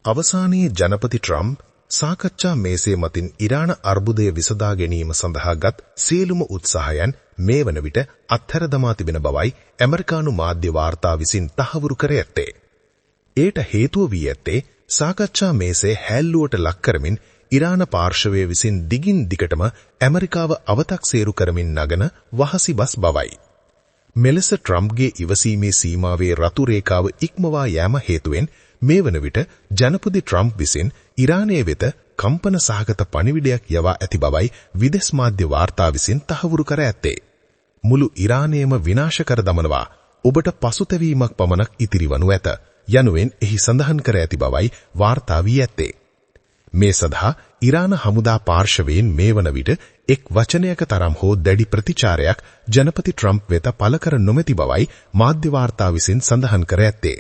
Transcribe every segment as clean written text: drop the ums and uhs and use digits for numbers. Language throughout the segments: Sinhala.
අවසානයේ ජනපති ට්‍රම්ප් සාකච්ඡා මේසේ මතින් ඉරාන අර්බුදය විසඳා ගැනීම සඳහාගත් සියලුම උත්සාහයන් මේ වන විට අත්හැර දමා තිබෙන බවයි ඇමරිකානු මාධ්‍ය වාර්තා විසින් තහවුරු කර ඇත්තේ. ඒට හේතුව වී ඇත්තේ සාකච්ඡා මේසේ හැල්ලුවට ලක් කරමින් ඉරාන පාර්ශවය විසින් දිගින් දිගටම ඇමරිකාව අවතක්සේරු කරමින් නගන වහසිබස් බවයි. මෙලෙස ට්‍රම්ප්ගේ ඉවසීමේ සීමාවේ රතු රේඛාව ඉක්මවා යෑම හේතුවෙන් මේ වන විට ජනපති ට්‍රම්ප් විසින් ඉරානයේ වෙත කම්පන සහගත පණිවිඩයක් යවා ඇති බවයි විදේශ මාධ්‍ය වාර්තා විසින් තහවුරු කර ඇත්තේ. මුළු ඉරානයම විනාශ කර දමනවා ඔබට පසුතැවීමක් පමණක් ඉතිරි වනු ඇත යනුවෙන් එහි සඳහන් කර ඇති බවයි වාර්තා වී ඇත්තේ. මේ සඳහා ඉරාන හමුදා පාර්ශවයෙන් මේ වන විට එක් වචනයක තරම් හෝ දැඩි ප්‍රතිචාරයක් ජනපති ට්‍රම්ප් වෙත පළ කර නොමැති බවයි මාධ්‍ය වාර්තා විසින් සඳහන් කර ඇත්තේ.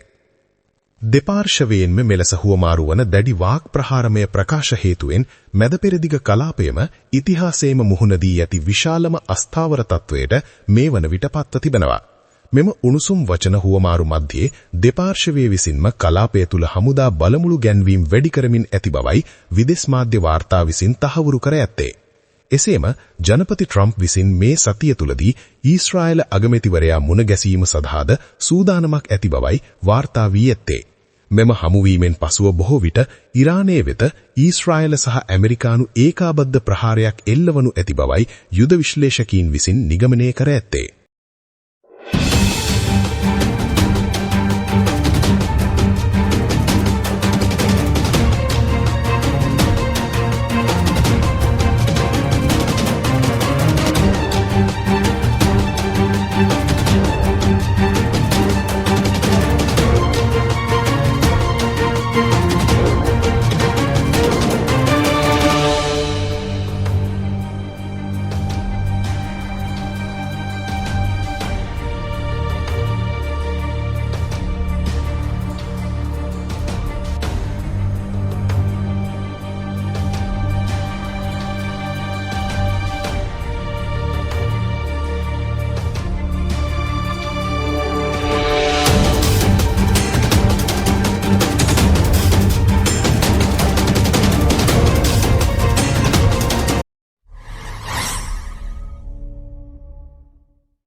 දෙපාර්ශවයෙන්ම මෙලෙස හුවමාරු වන දැඩි වාක් ප්‍රහාරමය ප්‍රකාශ හේතුවෙන් මැද පෙරදිග කලාපයම ඉතිහාසයේම මුහුණ දී ඇති විශාලම අස්ථාවර තත්වයට මේ වන විට පත්ව තිබෙනවා. මෙම උණුසුම් වචන හුවමාරු මැද්දේ දෙපාර්ශවයේ විසින්ම කලාපය තුල හමුදා බලමුළු ගැන්වීම් වැඩි කරමින් ඇති බවයි විදේශ මාධ්‍ය වාර්තා විසින් තහවුරු කර ඇත්තේ. එසේම ජනපති ට්‍රම්ප් විසින් මේ සතිය තුලදී ඊශ්‍රායල අගමැතිවරයා මුණ ගැසීම සඳහාද සූදානමක් ඇති බවයි වාර්තා වී ඇත්තේ. මෙම හමුවීමෙන් පසුව බොහෝ විට ඉරානයේ වෙත ඊශ්‍රායල සහ ඇමරිකානු ඒකාබද්ධ ප්‍රහාරයක් එල්ලවනු ඇති බවයි යුද විශ්ලේෂකීන් විසින් නිගමනය කර ඇත්තේ.